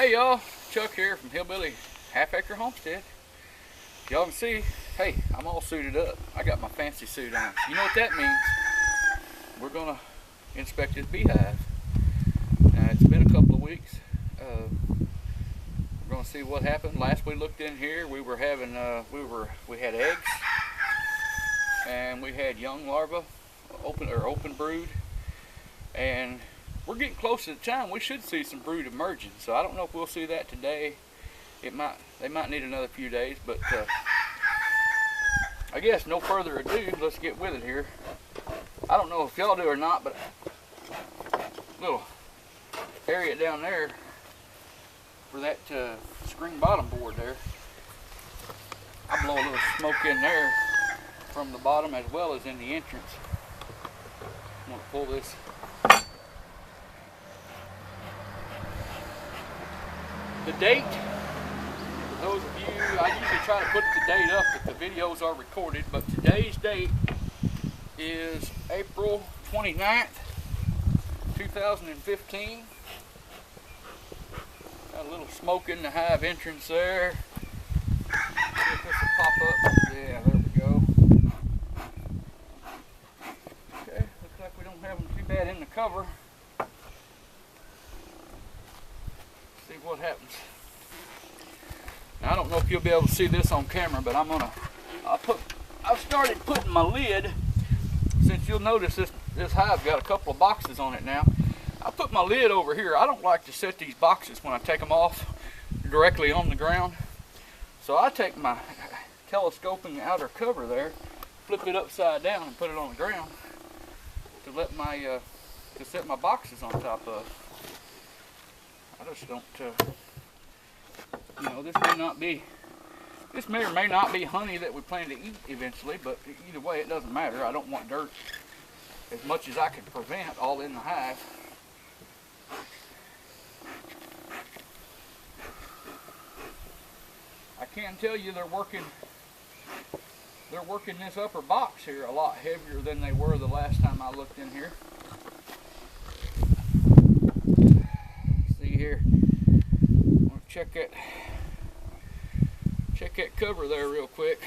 Hey y'all, Chuck here from Hillbilly Half Acre Homestead. Y'all can see, hey, I'm all suited up. I got my fancy suit on. You know what that means? We're gonna inspect this beehive. Now it's been a couple of weeks. We're gonna see what happened. Last we looked in here, we were having we had eggs and we had young larvae, open brood, and we're getting close to the time we should see some brood emerging. So I don't know if we'll see that today. They might need another few days, but I guess no further ado, let's get with it here. I don't know if y'all do or not, but little area down there for that screen bottom board there, I blow a little smoke in there from the bottom as well as in the entrance. I'm gonna pull this. The date, for those of you, I usually try to put the date up if the videos are recorded, but today's date is April 29th, 2015. Got a little smoke in the hive entrance there. See if this will pop up. Yeah, there we go. Okay, looks like we don't have them too bad in the cover. See what happens. Now, I don't know if you'll be able to see this on camera, but I've started putting my lid, since you'll notice this hive got a couple of boxes on it now. I put my lid over here. I don't like to set these boxes when I take them off directly on the ground. So I take my telescoping outer cover there, flip it upside down and put it on the ground to let to set my boxes on top of. I just don't, this may or may not be honey that we plan to eat eventually, but either way, it doesn't matter. I don't want dirt, as much as I can prevent, all in the hive. I can tell you they're working this upper box here a lot heavier than they were the last time I looked in here. Here, I'm gonna check that cover there real quick.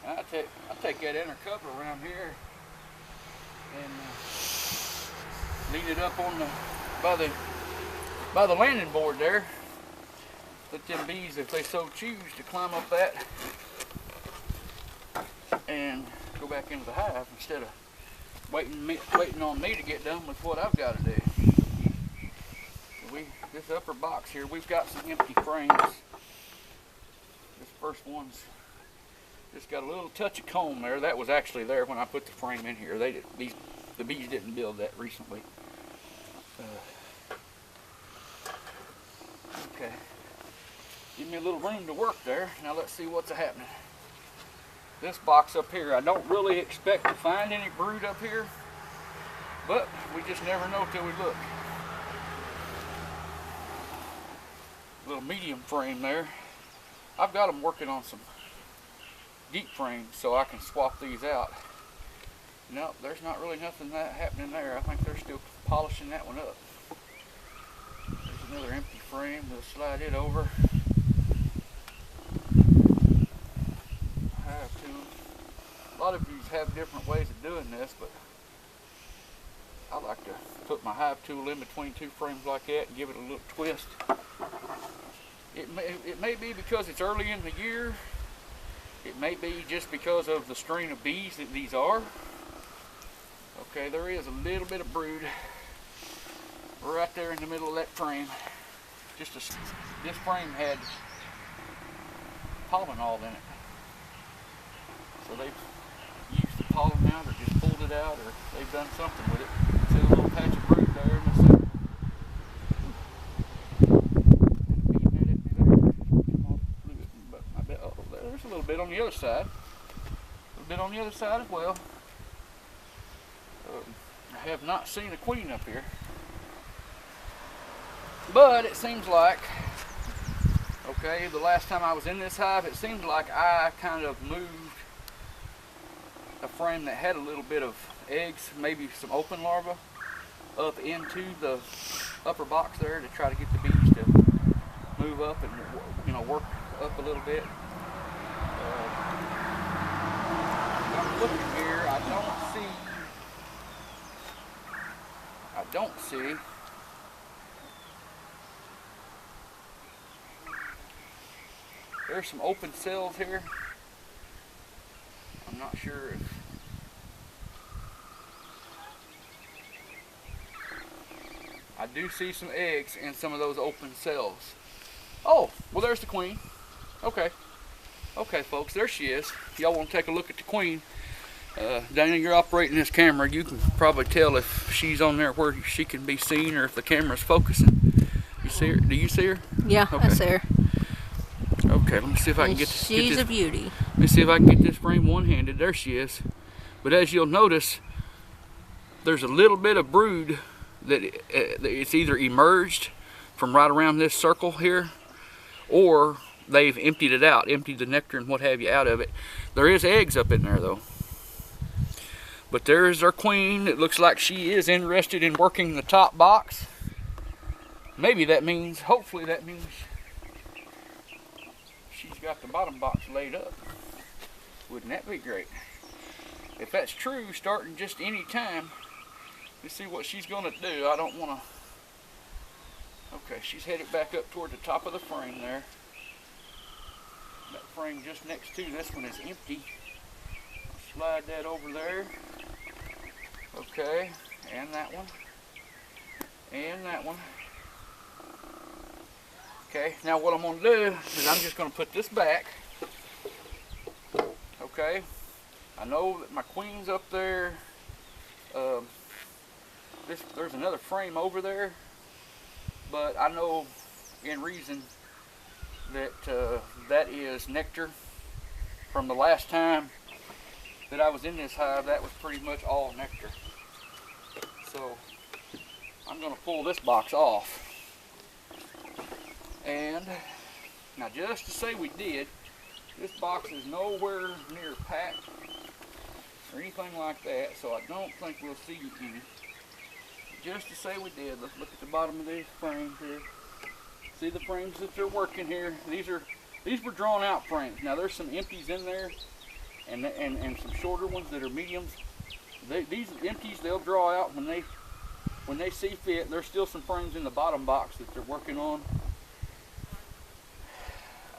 I take that inner cover around here and lean it up on by the landing board there. Let them bees, if they so choose, to climb up that and go back into the hive instead of waiting on me to get done with what I've got to do. So this upper box here, we've got some empty frames. This first one's just got a little touch of comb there. That was actually there when I put the frame in here. The bees didn't build that recently. Okay, give me a little room to work there. Now let's see what's happening. This box up here, I don't really expect to find any brood up here, but we just never know till we look. Little medium frame there. I've got them working on some deep frames so I can swap these out. No, there's not really nothing happening there. I think they're still polishing that one up. There's another empty frame. We'll slide it over. A lot of you have different ways of doing this, but I like to put my hive tool in between two frames like that and give it a little twist. It may be because it's early in the year. It may be just because of the strain of bees that these are. Okay, there is a little bit of brood right there in the middle of that frame. This frame had pollen all in it. So they've used the pollen out or just pulled it out, or they've done something with it. See a little patch of brood there in the center. There's a little bit on the other side. A little bit on the other side as well. I have not seen a queen up here. But it seems like, okay, the last time I was in this hive, it seemed like I kind of moved a frame that had a little bit of eggs, maybe some open larvae, up into the upper box there to try to get the bees to move up and, you know, work up a little bit. I'm looking here, I don't see there's some open cells here. I'm not sure if I do see some eggs in some of those open cells. Oh, well, there's the queen. Okay. Okay, folks, there she is. If y'all want to take a look at the queen, Dana, you're operating this camera. You can probably tell if she's on there where she can be seen or if the camera's focusing. You see her? Do you see her? Yeah, okay. I see her. Okay, let me see if I can get this. She's a beauty. Let me see if I can get this frame one-handed. There she is. But as you'll notice, there's a little bit of brood that it's either emerged from right around this circle here, or they've emptied it out, emptied the nectar and what have you out of it. There is eggs up in there though. But there is our queen. It looks like she is interested in working the top box. Maybe that means, hopefully that means she's got the bottom box laid up. Wouldn't that be great? If that's true, starting just any time, let's see what she's gonna do. I don't wanna, okay, she's headed back up toward the top of the frame there. That frame just next to this one is empty. I'll slide that over there. Okay, and that one. And that one. Okay, now what I'm gonna do is I'm just gonna put this back. Okay, I know that my queen's up there. There's another frame over there, but I know in reason that that is nectar from the last time that I was in this hive. That was pretty much all nectar. So I'm going to pull this box off, and now just to say we did, this box is nowhere near packed or anything like that, so I don't think we'll see any. Just to say we did, let's look at the bottom of these frames here. See the frames that they're working here. These were drawn out frames. Now there's some empties in there, and some shorter ones that are mediums. These empties they'll draw out when they see fit. There's still some frames in the bottom box that they're working on.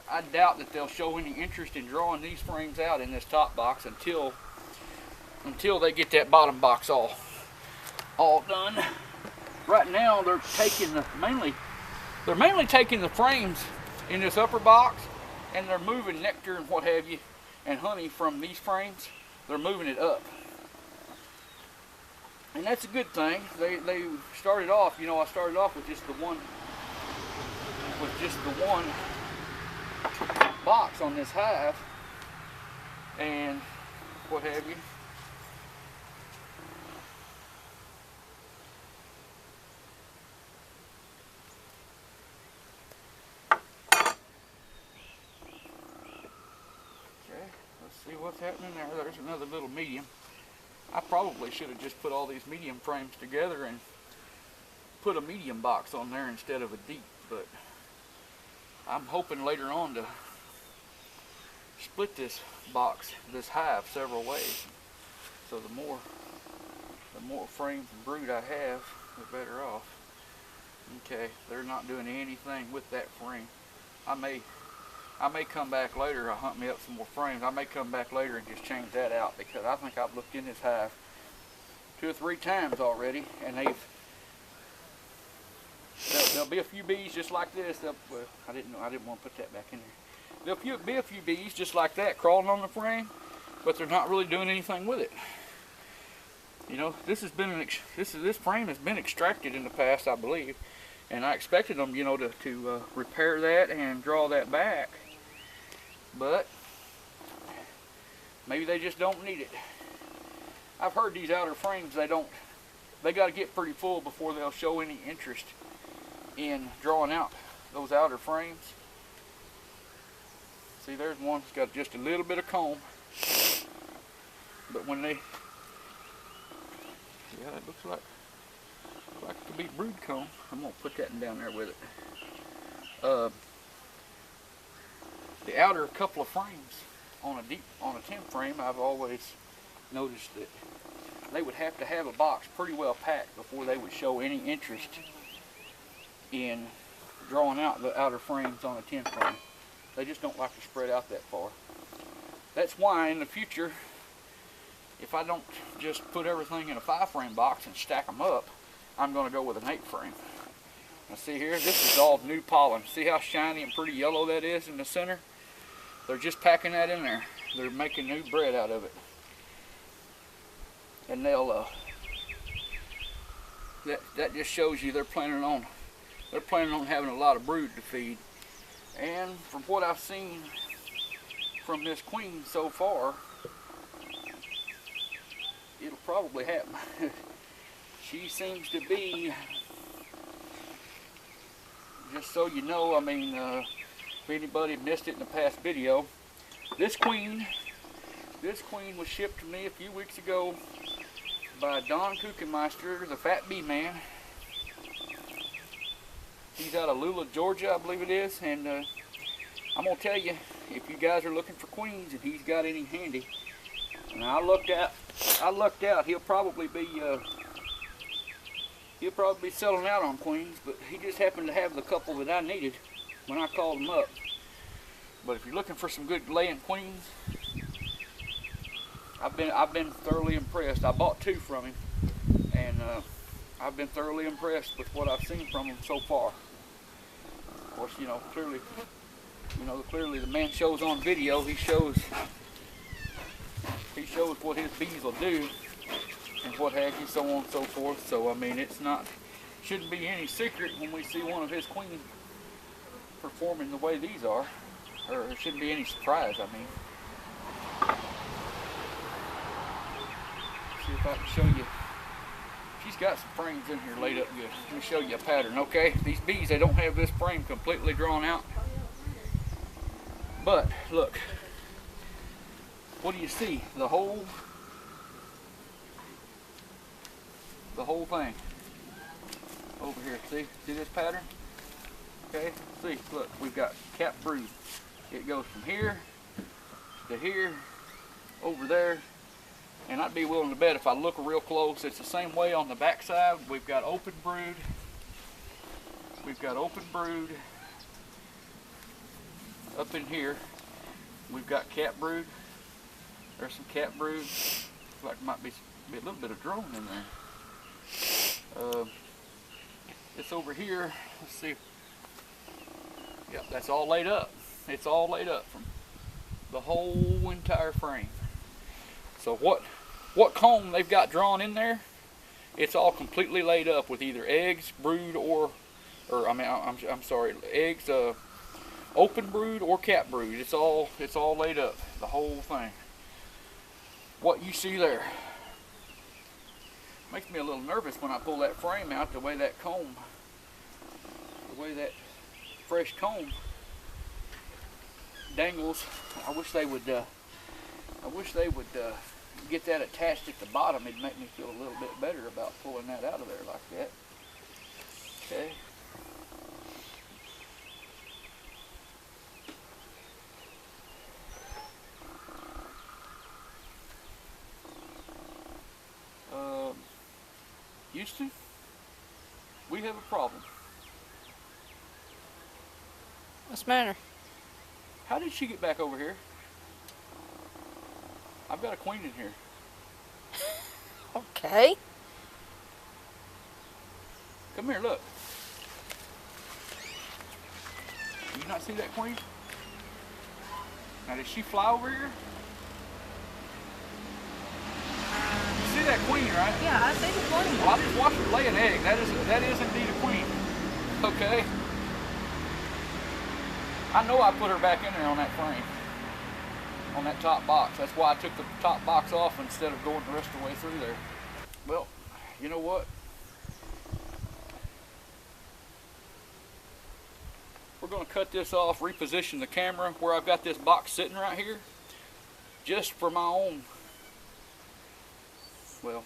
I doubt that they'll show any interest in drawing these frames out in this top box until they get that bottom box all done. Right now they're taking they're mainly taking the frames in this upper box, and they're moving nectar and what have you and honey from these frames. They're moving it up, and that's a good thing. They started off, you know, I started off with just the one box on this hive and what have you. See what's happening there. There's another little medium. I probably should have just put all these medium frames together and put a medium box on there instead of a deep, but I'm hoping later on to split this box, this hive, several ways. So the more frames and brood I have, the better off. Okay, they're not doing anything with that frame. I may come back later. I'll hunt me up some more frames. I may come back later and just change that out, because I think I've looked in this hive 2 or 3 times already, and there'll be a few bees just like this. Well, I didn't want to put that back in there. There'll be a few bees just like that crawling on the frame, but they're not really doing anything with it. You know, this frame has been extracted in the past, I believe, and I expected them, you know, to repair that and draw that back. But maybe they just don't need it. I've heard these outer frames, they got to get pretty full before they'll show any interest in drawing out those outer frames. See, there's one that's got just a little bit of comb, but when Yeah, it looks like it could be brood comb. I'm gonna put that down there with it. The outer couple of frames on a 10 frame, I've always noticed that they would have to have a box pretty well packed before they would show any interest in drawing out the outer frames on a 10 frame. They just don't like to spread out that far. That's why in the future, if I don't just put everything in a 5 frame box and stack them up, I'm going to go with an 8 frame. Now see here, this is all new pollen. See how shiny and pretty yellow that is in the center? They're just packing that in there. They're making new bread out of it. And they'll, that just shows you they're planning on having a lot of brood to feed. And from what I've seen from this queen so far, it'll probably happen. She seems to be, just so you know, I mean, if anybody missed it in the past video, this queen was shipped to me a few weeks ago by Don Kuchenmeister, the Fat Bee Man. He's out of Lula, Georgia, I believe it is, and I'm gonna tell you, if you guys are looking for queens and he's got any handy, and I lucked out, he'll probably be selling out on queens, but he just happened to have the couple that I needed when I called him up. But if you're looking for some good laying queens, I've been thoroughly impressed. I bought 2 from him, and I've been thoroughly impressed with what I've seen from him so far. Of course, clearly the man shows on video. He shows what his bees will do and what have you, so on and so forth. So I mean, shouldn't be any secret when we see one of his queens performing the way these are, or there shouldn't be any surprise. I mean, see if I can show you. She's got some frames in here laid up good. Let me show you a pattern, okay? These bees, they don't have this frame completely drawn out. But look, what do you see? The whole thing over here. See this pattern? Okay, see, look, we've got cap brood. It goes from here to here, over there, and I'd be willing to bet if I look real close, it's the same way on the back side. We've got open brood. We've got open brood up in here. We've got cap brood. There's some cap brood. Looks like there might be a little bit of drone in there. It's over here. Let's see. Yep, that's all laid up. It's all laid up from the whole entire frame. So what comb they've got drawn in there, it's all completely laid up with either eggs, brood, I'm sorry, eggs, open brood or cap brood. It's all laid up, the whole thing. What you see there makes me a little nervous when I pull that frame out, the way that fresh comb dangles. I wish they would get that attached at the bottom. It'd make me feel a little bit better about pulling that out of there like that. Okay. Houston, we have a problem. What's the matter? How did she get back over here? I've got a queen in here. Okay. Come here, look. Do you not see that queen? Now, did she fly over here? You see that queen, right? Yeah, I see the queen. Well, I just watched her lay an egg. That is indeed a queen. Okay. I know I put her back in there on that frame, on that top box. That's why I took the top box off instead of going the rest of the way through there. Well, you know what? We're going to cut this off, reposition the camera where I've got this box sitting right here, just for my own, well,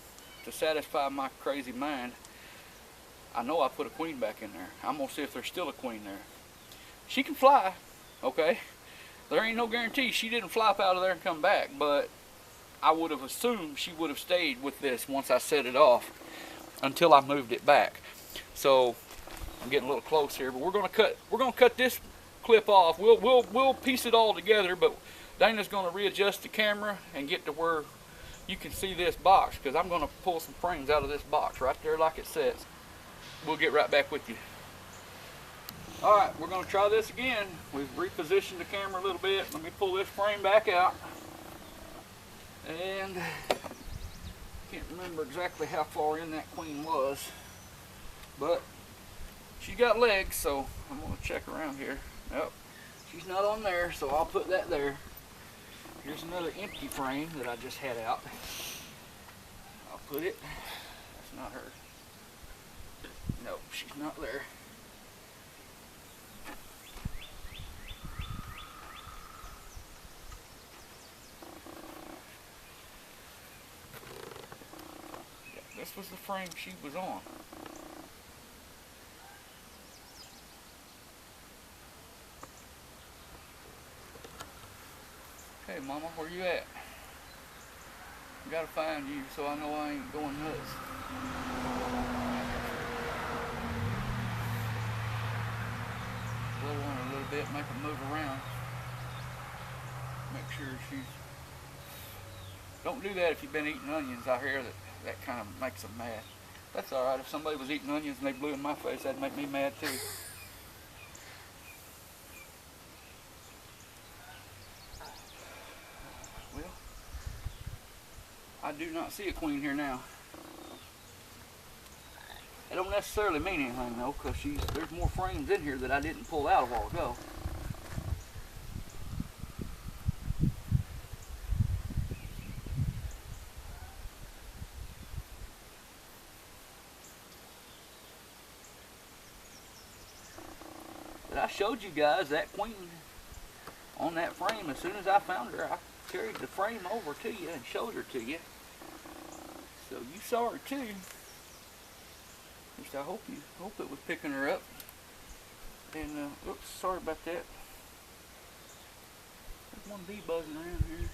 to satisfy my crazy mind, I know I put a queen back in there. I'm gonna see if there's still a queen there. She can fly, okay? There ain't no guarantee she didn't flop out of there and come back, but I would have assumed she would have stayed with this once I set it off until I moved it back. So I'm getting a little close here, but we're gonna cut this clip off. We'll piece it all together, but Dana's gonna readjust the camera and get to where you can see this box, because I'm gonna pull some frames out of this box right there like it says. We'll get right back with you. Alright, we're gonna try this again. We've repositioned the camera a little bit. Let me pull this frame back out. And can't remember exactly how far in that queen was, but she's got legs, so I'm gonna check around here. Nope, she's not on there, so I'll put that there. Here's another empty frame that I just had out. I'll put it. That's not her. Nope, she's not there. Yeah, this was the frame she was on. Hey mama, where you at? I gotta find you so I know I ain't going nuts. Blow on her a little bit, make her move around. Make sure she's... Don't do that if you've been eating onions. I hear that kind of makes them mad. That's alright, if somebody was eating onions and they blew in my face, that'd make me mad too. I do not see a queen here now. It don't necessarily mean anything though, because there's more frames in here that I didn't pull out a while ago. But I showed you guys that queen on that frame. As soon as I found her, I carried the frame over to you and showed her to you. So you saw her too. At least I hope it was picking her up. And oops, sorry about that. There's one bee buzzing around here.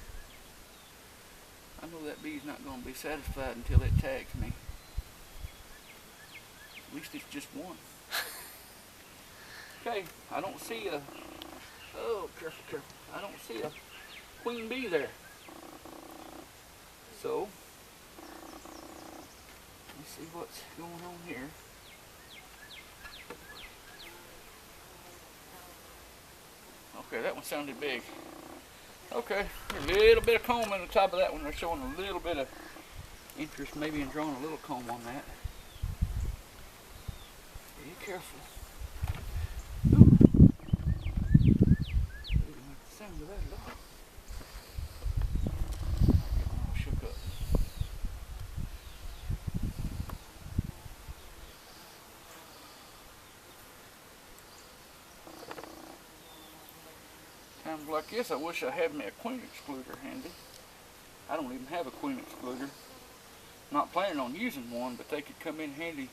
I know that bee's not going to be satisfied until it tags me. At least it's just one. Okay, I don't see a... Oh, careful, careful. I don't see a queen bee there. So, let's see what's going on here. Okay, that one sounded big. Okay, a little bit of comb on the top of that one. They're showing a little bit of interest maybe in drawing a little comb on that. Be careful. Ooh. Didn't like the sound of that at all. Getting all shook up. Times like this, I wish I had me a queen excluder handy. I don't even have a queen excluder. Not planning on using one, but they could come in handy.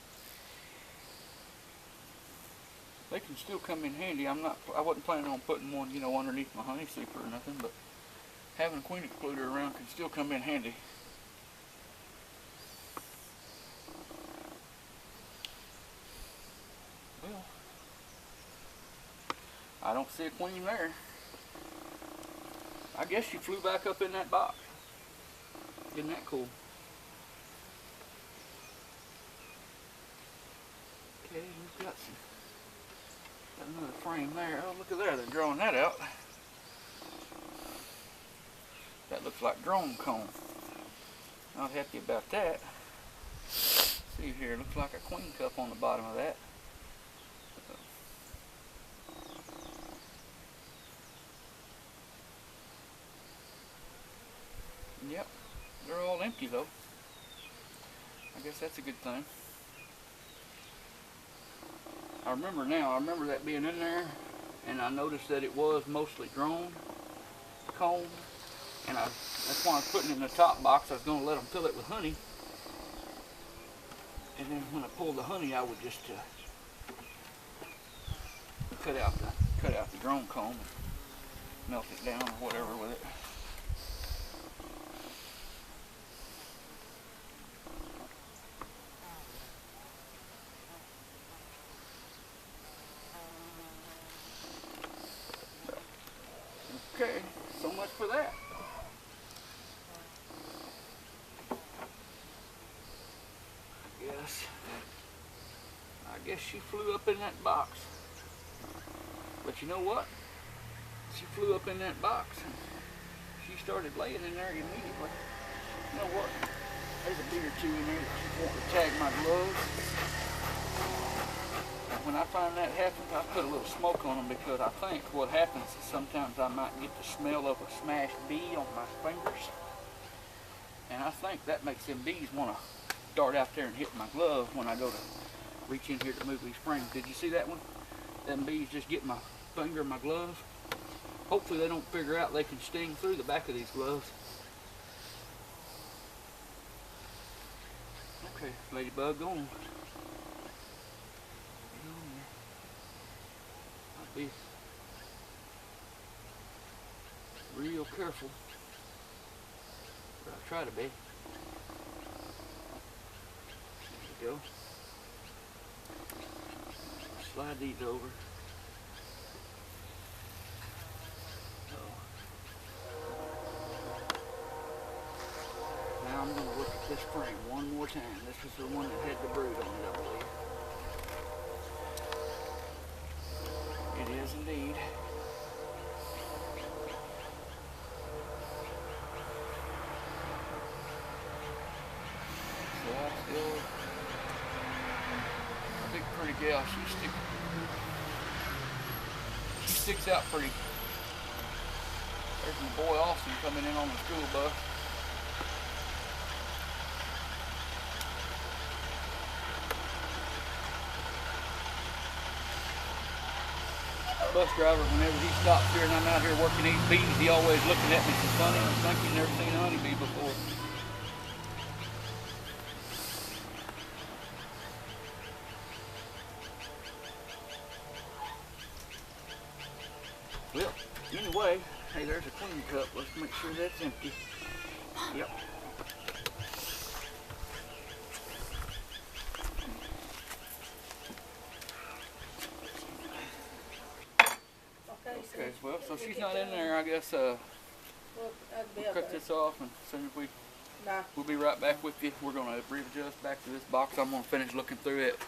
They can still come in handy. I wasn't planning on putting one, you know, underneath my honey super or nothing, but having a queen excluder around can still come in handy. Well, I don't see a queen there. I guess she flew back up in that box. Isn't that cool? Okay, we've got another frame there. Oh, look at there, they're drawing that out. That looks like drone comb. Not happy about that. See here, looks like a queen cup on the bottom of that. Yep, they're all empty though. I guess that's a good thing. I remember now, I remember that being in there, and I noticed that it was mostly drone comb, and that's why I was putting it in the top box. I was going to let them fill it with honey, And then when I pull the honey, I would just cut out the drone comb and melt it down or whatever with it. Okay, so much for that. I guess she flew up in that box. But you know what? She flew up in that box and she started laying in there immediately. You know what? There's a bee or two in there that want to tag my gloves. And when I find that happens, I put a little smoke on them, because I think what happens is sometimes I might get the smell of a smashed bee on my fingers. And I think that makes them bees want to dart out there and hit my glove when I go to reach in here to move these springs. Did you see that one? Them bees just get my finger in my glove. Hopefully they don't figure out they can sting through the back of these gloves. Okay, ladybug, go on. I'll be real careful. Or I try to be. There we go. Slide these over. Now I'm going to look at this spring one more time. This is the one that had the brood on it, I believe. It is indeed. So I still, big pretty gal, she sticks out pretty. There's my boy Austin coming in on the school bus. Bus driver, whenever he stops here and I'm out here working these bees, he always looking at me so funny and thinking he's never seen a honeybee before. Well, anyway, hey, there's a queen cup. Let's make sure that's empty. Yep. Okay, well, so she's not in there, I guess. We'll cut this off, and as soon as we'll be right back with you. We're going to readjust back to this box. I'm going to finish looking through it.